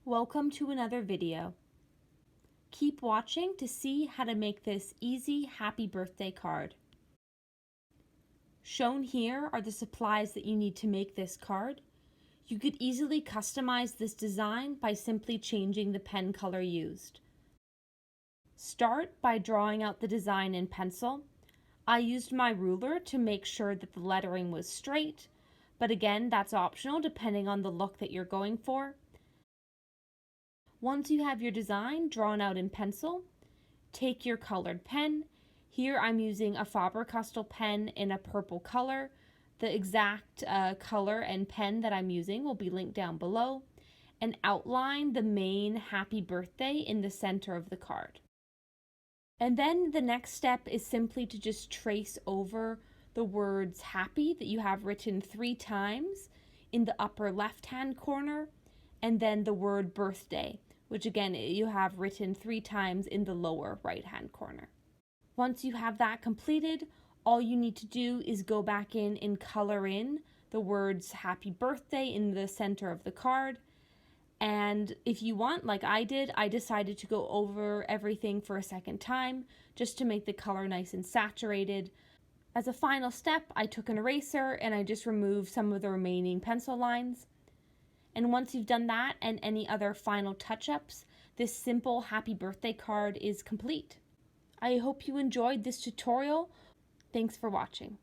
Welcome to another video. Keep watching to see how to make this easy happy birthday card. Shown here are the supplies that you need to make this card. You could easily customize this design by simply changing the pen color used. Start by drawing out the design in pencil. I used my ruler to make sure that the lettering was straight, but again, that's optional depending on the look that you're going for. Once you have your design drawn out in pencil, take your colored pen. Here I'm using a Faber-Castell pen in a purple color. The exact color and pen that I'm using will be linked down below, and outline the main happy birthday in the center of the card. And then the next step is simply to just trace over the words happy that you have written 3 times in the upper left-hand corner, and then the word birthday, which again you have written 3 times in the lower right-hand corner. Once you have that completed, all you need to do is go back in and color in the words happy birthday in the center of the card. And if you want, like I did, I decided to go over everything for a second time just to make the color nice and saturated. As a final step, I took an eraser and I just removed some of the remaining pencil lines. And once you've done that and any other final touch-ups, this simple happy birthday card is complete. I hope you enjoyed this tutorial. Thanks for watching.